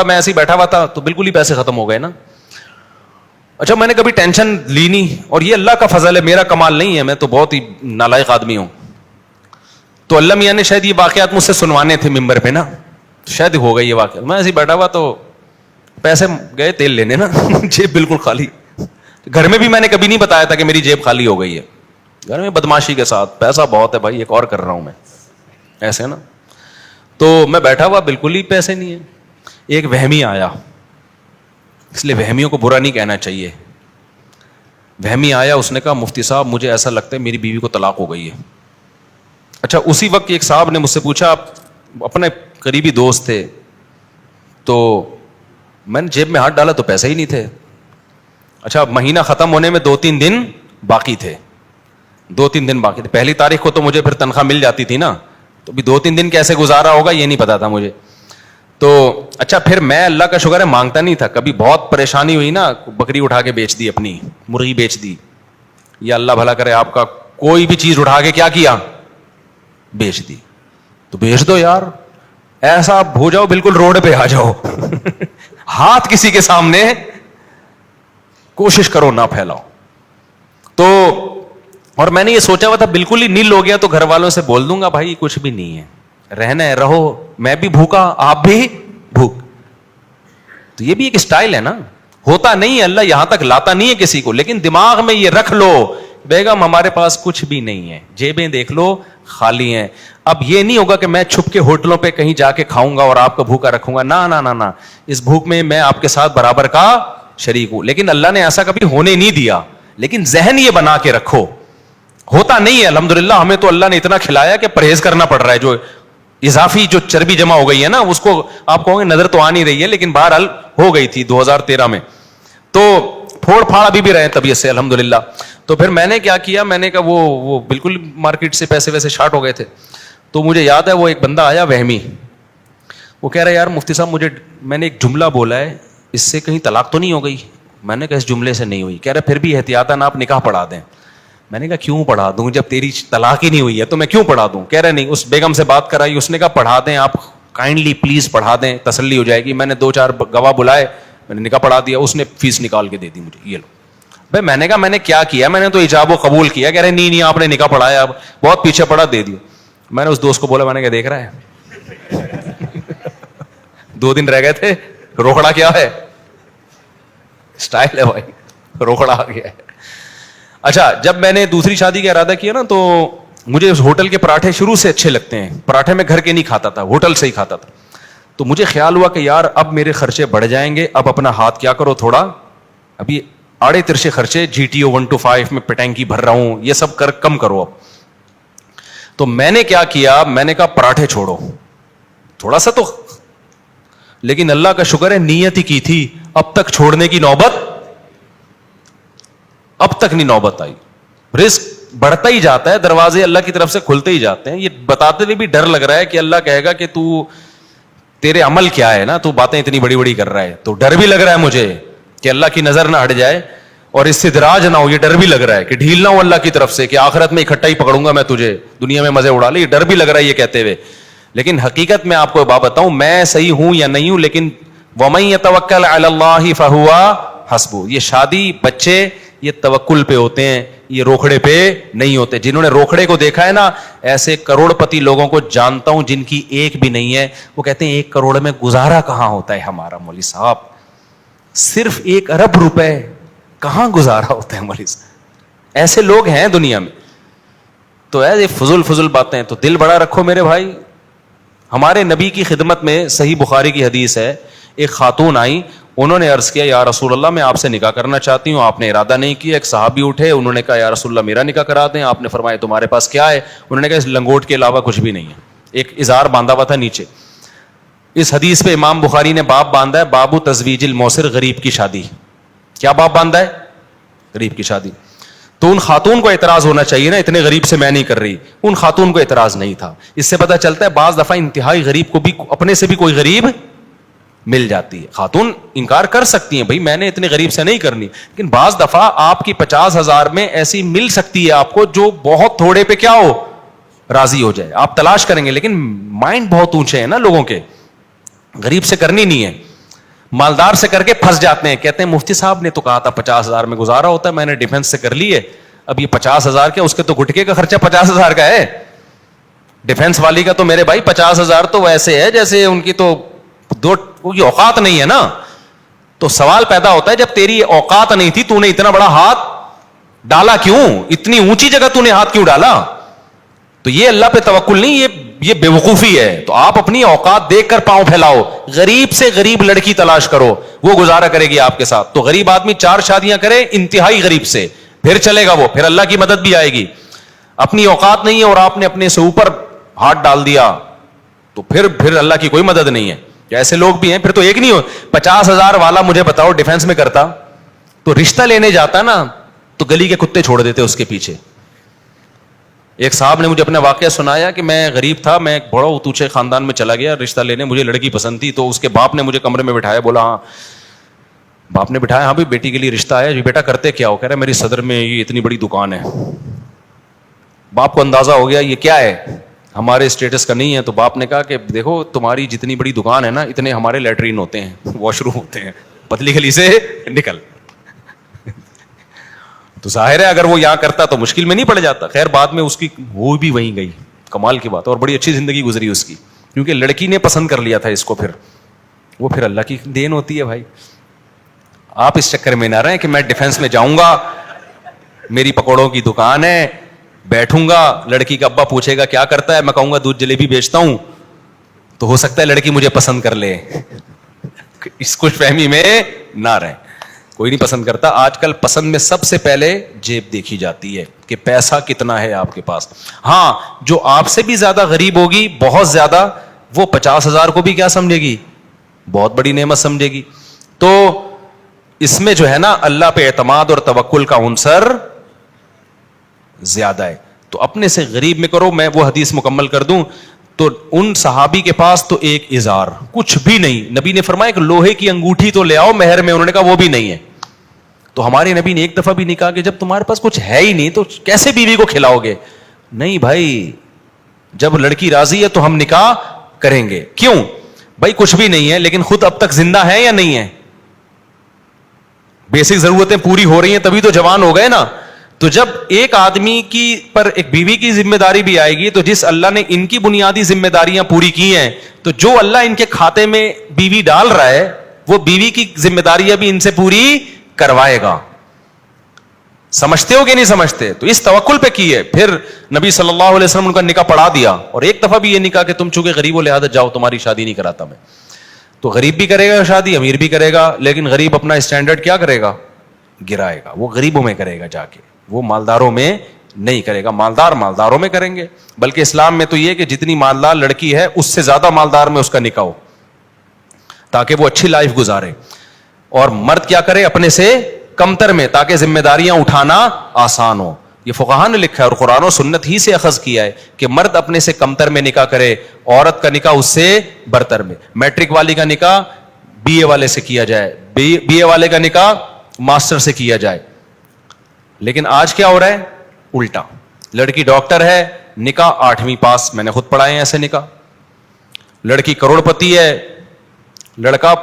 میں ایسے ہی بیٹھا ہوا تھا تو بالکل ہی پیسے ختم ہو گئے نا. اچھا میں نے کبھی ٹینشن لی نہیں, اور یہ اللہ کا فضل ہے, میرا کمال نہیں ہے, میں تو بہت ہی نالائق آدمی ہوں. تو اللہ میاں نے شاید یہ واقعات مجھ سے سنوانے تھے ممبر پہ نا, شاید ہو گئی یہ واقعہ. میں ایسے ہی بیٹھا ہوا تو پیسے گئے تیل لینے نا, جیب بالکل خالی. گھر میں بھی میں نے کبھی نہیں بتایا تھا کہ میری جیب خالی ہو گئی ہے, گھر میں بدماشی کے ساتھ پیسہ بہت ہے بھائی ایک اور کر رہا ہوں میں ایسے نا. تو میں بیٹھا ہوا بالکل ہی پیسے نہیں ہے. ایک وہمی آیا, اس لیے وہمیوں کو برا نہیں کہنا چاہیے. وہمی آیا, اس نے کہا مفتی صاحب مجھے ایسا لگتا ہے میری بیوی کو طلاق ہو گئی ہے. اچھا اسی وقت ایک صاحب نے مجھ سے پوچھا, آپ اپنے قریبی دوست تھے, تو میں نے جیب میں ہاتھ ڈالا تو پیسے ہی نہیں تھے. اچھا مہینہ ختم ہونے میں 2-3 دن باقی تھے, 2-3 دن باقی تھے. پہلی تاریخ کو تو مجھے پھر تنخواہ مل جاتی تھی نا, تو بھی 2-3 دن کیسے گزارا ہوگا یہ نہیں پتا تھا مجھے. تو اچھا پھر میں اللہ کا شکر ہے مانگتا نہیں تھا کبھی. بہت پریشانی ہوئی نا, بکری اٹھا کے بیچ دی, اپنی مرغی بیچ دی, یا اللہ بھلا کرے آپ کا, کوئی بھی چیز اٹھا کے کیا کیا, بیچ دی. تو بیچ دو یار, ایسا ہو جاؤ بالکل روڈ پہ آ جاؤ, ہاتھ کسی کے سامنے کوشش کرو نہ پھیلاؤ. تو اور میں نے یہ سوچا ہوا تھا بالکل ہی نیل ہو گیا تو گھر والوں سے بول دوں گا بھائی کچھ بھی نہیں ہے, رہنا ہے رہو, میں بھی بھوکا آپ بھی بھوک. تو یہ بھی ایک اسٹائل ہے نا, ہوتا نہیں ہے, اللہ یہاں تک لاتا نہیں ہے کسی کو, لیکن دماغ میں یہ رکھ لو بیگم ہمارے پاس کچھ بھی نہیں ہے, جیبیں دیکھ لو خالی ہیں. اب یہ نہیں ہوگا کہ میں چھپ کے ہوٹلوں پہ کہیں جا کے کھاؤں گا اور آپ کو بھوکا رکھوں گا, نہ نہ نہ نہ, اس بھوک میں میں آپ کے ساتھ برابر کا شریک ہوں. لیکن اللہ نے ایسا کبھی ہونے نہیں دیا, لیکن ذہن یہ بنا کے رکھو ہوتا نہیں ہے. الحمدللہ ہمیں تو اللہ نے اتنا کھلایا کہ پرہیز کرنا پڑ رہا ہے. جو اضافی جو چربی جمع ہو گئی ہے نا, اس کو آپ کہو گے نظر تو آ نہیں رہی ہے, لیکن بہرحال ہو گئی تھی 2013 میں. تو پھوڑ پھاڑ ابھی بھی رہے طبیعت سے الحمدللہ. تو پھر میں نے کیا کیا, میں نے کہا وہ بالکل مارکیٹ سے پیسے ویسے شارٹ ہو گئے تھے. تو مجھے یاد ہے وہ ایک بندہ آیا وہمی, وہ کہہ رہا ہے یار مفتی صاحب مجھے, میں نے ایک جملہ بولا ہے اس سے کہیں طلاق تو نہیں ہو گئی. میں نے کہا اس جملے سے نہیں ہوئی. کہہ رہا پھر بھی احتیاطاً آپ نکاح پڑھا دیں. میں نے کہا کیوں پڑھا دوں, جب تیری طلاق ہی نہیں ہوئی ہے تو میں کیوں پڑھا دوں. کہہ رہے نہیں, اس بیگم سے بات کرائی, اس نے کہا پڑھا دیں آپ, کائنڈلی پلیز پڑھا دیں, تسلی ہو جائے گی. میں نے 2-4 گواہ بلائے, میں نے نکاح پڑھا دیا. اس نے فیس نکال کے دے دی مجھے, یہ لو. بھائی میں نے کہا میں نے کیا کیا, میں نے تو ایجاب و قبول کیا. کہہ رہے نہیں آپ نے نکاح پڑھایا, اب بہت پیچھے پڑا, دے دیا. میں نے اس دوست کو بولا, میں نے کہا دیکھ رہا ہے 2 دن رہ گئے تھے, روکڑا کیا ہے, اسٹائل ہے بھائی, روکڑا آ گیا ہے. اچھا جب میں نے دوسری شادی کا ارادہ کیا نا, تو مجھے اس ہوٹل کے پراٹھے شروع سے اچھے لگتے ہیں. پراٹھے میں گھر کے نہیں کھاتا تھا, ہوٹل سے ہی کھاتا تھا. تو مجھے خیال ہوا کہ یار اب میرے خرچے بڑھ جائیں گے, اب اپنا ہاتھ کیا کرو تھوڑا, ابھی آڑے ترشے خرچے, GTO 125 میں پٹینکی بھر رہا ہوں, یہ سب کم کرو اب. تو میں نے کیا کیا, میں نے کہا پراٹھے چھوڑو تھوڑا سا تو, لیکن اللہ کا شکر ہے نیت ہی کی تھی, اب تک چھوڑنے کی نوبت اب تک نہیں نوبت آئی. رزق بڑھتا ہی جاتا ہے, دروازے اللہ کی طرف سے کھلتے ہی جاتے ہیں. یہ بتاتے ہوئے بھی ڈر لگ رہا ہے کہ اللہ کہے گا کہ تو تیرے عمل کیا ہے نا, تو باتیں اتنی بڑی بڑی کر رہا ہے. تو ڈر بھی لگ رہا ہے مجھے کہ اللہ کی نظر نہ ہٹ جائے اور استدراج نہ ہو. یہ ڈر بھی لگ رہا ہے کہ ڈھیل نہ ہو اللہ کی طرف سے کہ آخرت میں اکٹھا ہی پکڑوں گا میں تجھے, دنیا میں مزے اڑا لے. یہ ڈر بھی لگ رہا ہے یہ کہتے ہوئے, لیکن حقیقت میں آپ کو بات بتاؤں, میں صحیح ہوں یا نہیں ہوں, لیکن وَمَن يَتَوَكَّلْ عَلَى اللَّهِ فَهُوَ حَسْبُهُ. یہ شادی بچے یہ توکل پہ ہوتے ہیں, یہ روکھڑے پہ نہیں ہوتے. جنہوں نے روکھڑے کو دیکھا ہے نا, ایسے کروڑ پتی لوگوں کو جانتا ہوں جن کی ایک بھی نہیں ہے. وہ کہتے ہیں 1 کروڑ میں گزارا کہاں ہوتا ہے ہمارا مولوی صاحب, صرف 1 ارب روپے کہاں گزارا ہوتا ہے مولوی صاحب. ایسے لوگ ہیں دنیا میں. تو ایسے فضول باتیں, تو دل بڑا رکھو میرے بھائی. ہمارے نبی کی خدمت میں صحیح بخاری کی حدیث ہے, ایک خاتون آئی, انہوں نے عرض کیا یا رسول اللہ میں آپ سے نکاح کرنا چاہتی ہوں. آپ نے ارادہ نہیں کیا. ایک صحابی اٹھے, انہوں نے کہا یا رسول اللہ میرا نکاح کرا دیں. آپ نے فرمایا تمہارے پاس کیا ہے؟ انہوں نے کہا اس لنگوٹ کے علاوہ کچھ بھی نہیں ہے. ایک ازار باندھا ہوا تھا نیچے. اس حدیث پہ امام بخاری نے باب باندھا ہے, باب تزویج الموسر, غریب کی شادی. کیا باب باندھا ہے؟ غریب کی شادی. تو ان خاتون کو اعتراض ہونا چاہیے نا, اتنے غریب سے میں نہیں کر رہی. ان خاتون کو اعتراض نہیں تھا. اس سے پتہ چلتا ہے بعض دفعہ انتہائی غریب کو بھی اپنے سے بھی کوئی غریب مل جاتی ہے. خاتون انکار کر سکتی ہیں, بھائی میں نے اتنے غریب سے نہیں کرنی, لیکن بعض دفعہ آپ کی 50,000 میں ایسی مل سکتی ہے آپ کو جو بہت تھوڑے پہ کیا ہو, راضی ہو جائے. آپ تلاش کریں گے, لیکن مائنڈ بہت اونچے ہیں نا لوگوں کے, غریب سے کرنی نہیں ہے. مالدار سے کر کے پھنس جاتے ہیں. کہتے ہیں مفتی صاحب نے تو کہا تھا 50,000 میں گزارا ہوتا ہے, میں نے ڈیفنس سے کر لی ہے, اب یہ 50,000 کیا, اس کے تو گٹکے کا خرچہ 50,000 کا ہے. ڈیفنس والی کا تو میرے بھائی 50,000 تو ویسے ہے جیسے ان کی تو اوقات نہیں ہے نا. تو سوال پیدا ہوتا ہے جب تیری اوقات نہیں تھی تو نے اتنا بڑا ہاتھ ڈالا کیوں, اتنی اونچی جگہ تو نے ہاتھ کیوں ڈالا؟ تو یہ اللہ پہ توکل نہیں, یہ بے وقوفی ہے. تو آپ اپنی اوقات دیکھ کر پاؤں پھیلاؤ, غریب سے غریب لڑکی تلاش کرو, وہ گزارا کرے گی آپ کے ساتھ. تو غریب آدمی 4 شادیاں کرے انتہائی غریب سے, پھر چلے گا وہ, پھر اللہ کی مدد بھی آئے گی. اپنی اوقات نہیں ہے اور آپ نے اپنے سے اوپر ہاتھ ڈال دیا تو پھر اللہ کی کوئی مدد نہیں ہے. ایسے لوگ بھی ہیں. پھر تو ایک نہیں ہو, 50,000 والا مجھے بتاؤ ڈیفنس میں کرتا تو رشتہ لینے جاتا نا تو گلی کے کتے چھوڑ دیتے اس کے پیچھے. ایک صاحب نے مجھے اپنا واقعہ سنایا کہ میں غریب تھا, میں ایک بڑا اتوچے خاندان میں چلا گیا رشتہ لینے, مجھے لڑکی پسند تھی. تو اس کے باپ نے مجھے کمرے میں بٹھایا, بولا ہاں, باپ نے بٹھایا, ہاں بھی بیٹی کے لیے رشتہ آیا. بیٹا کرتے کیا ہو؟ کہہ رہا میری صدر میں یہ اتنی بڑی دکان ہے. باپ کو اندازہ ہو گیا یہ کیا ہے, ہمارے اسٹیٹس کا نہیں ہے. تو باپ نے کہا کہ دیکھو تمہاری جتنی بڑی دکان ہے نا اتنے ہمارے لیٹرین ہوتے ہیں, واش روم ہوتے ہیں, پتلی گلی سے نکل. تو ظاہر ہے اگر وہ یہاں کرتا تو مشکل میں نہیں پڑ جاتا. خیر بعد میں اس کی وہ بھی وہیں گئی, کمال کی بات, اور بڑی اچھی زندگی گزری اس کی, کیونکہ لڑکی نے پسند کر لیا تھا اس کو. پھر وہ پھر اللہ کی دین ہوتی ہے بھائی. آپ اس چکر میں نہ رہیں کہ میں ڈیفنس میں جاؤں گا, میری پکوڑوں کی دکان ہے, بیٹھوں گا, لڑکی کا ابا پوچھے گا کیا کرتا ہے, میں کہوں گا دودھ جلیبی بیچتا ہوں, تو ہو سکتا ہے لڑکی مجھے پسند کر لے. اس خوش فہمی میں نہ رہیں, کوئی نہیں پسند کرتا. آج کل پسند میں سب سے پہلے جیب دیکھی جاتی ہے کہ پیسہ کتنا ہے آپ کے پاس. ہاں جو آپ سے بھی زیادہ غریب ہوگی, بہت زیادہ, وہ 50,000 کو بھی کیا سمجھے گی, بہت بڑی نعمت سمجھے گی. تو اس میں جو ہے نا اللہ پہ اعتماد اور توکل کا عنصر زیادہ ہے. تو اپنے سے غریب میں کرو. میں وہ حدیث مکمل کر دوں تو ان صحابی کے پاس تو ایک ازار, کچھ بھی نہیں. نبی نے فرمایا کہ لوہے کی انگوٹھی تو لے آؤ مہر میں, انہوں نے کہا وہ بھی نہیں ہے. تو ہمارے نبی نے ایک دفعہ بھی نہیں کہا کہ جب تمہارے پاس کچھ ہے ہی نہیں تو کیسے بیوی کو کھلاؤ گے. نہیں بھائی, جب لڑکی راضی ہے تو ہم نکاح کریں گے. کیوں بھائی, کچھ بھی نہیں ہے لیکن خود اب تک زندہ ہے یا نہیں ہے, بیسک ضرورتیں پوری ہو رہی ہیں تبھی تو جوان ہو گئے نا. تو جب ایک آدمی کی پر ایک بیوی کی ذمہ داری بھی آئے گی, تو جس اللہ نے ان کی بنیادی ذمہ داریاں پوری کی ہیں, تو جو اللہ ان کے کھاتے میں بیوی ڈال رہا ہے وہ بیوی کی ذمہ داریاں بھی ان سے پوری کروائے گا. سمجھتے ہو کہ نہیں سمجھتے؟ تو اس توکل پہ کی ہے. پھر نبی صلی اللہ علیہ وسلم ان کا نکاح پڑھا دیا, اور ایک دفعہ بھی یہ نہیں کہا کہ تم چونکہ غریب ہو لہذا جاؤ تمہاری شادی نہیں کراتا میں. تو غریب بھی کرے گا شادی, امیر بھی کرے گا, لیکن غریب اپنا اسٹینڈرڈ کیا کرے گا, گرائے گا. وہ غریبوں میں کرے گا جا کے, وہ مالداروں میں نہیں کرے گا. مالدار مالداروں میں کریں گے. بلکہ اسلام میں تو یہ کہ جتنی مالدار لڑکی ہے اس سے زیادہ مالدار میں اس کا نکاح ہو, تاکہ وہ اچھی لائف گزارے. اور مرد کیا کرے, اپنے سے کمتر میں, تاکہ ذمہ داریاں اٹھانا آسان ہو. یہ فقہاء نے لکھا ہے اور قرآن و سنت ہی سے اخذ کیا ہے کہ مرد اپنے سے کمتر میں نکاح کرے, عورت کا نکاح اس سے برتر میں. میٹرک والی کا نکاح بی اے والے سے کیا جائے, بی اے والے کا نکاح ماسٹر سے کیا جائے. لیکن آج کیا ہو رہا ہے, الٹا. لڑکی ڈاکٹر ہے, نکاح 8ویں پاس, میں نے خود پڑھائے ہیں ایسے نکاح. لڑکی کروڑ پتی ہے, لڑکا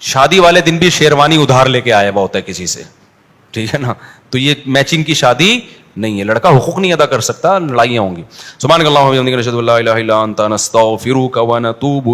شادی والے دن بھی شیروانی ادھار لے کے آیا ہوا ہوتا ہے کسی سے, ٹھیک ہے نا. تو یہ میچنگ کی شادی نہیں ہے, لڑکا حقوق نہیں ادا کر سکتا, لڑائیاں ہوں گی. سبحان اللہ و بحمدہ, اشہد ان لا الہ الا انت, نستغفرک و نتوب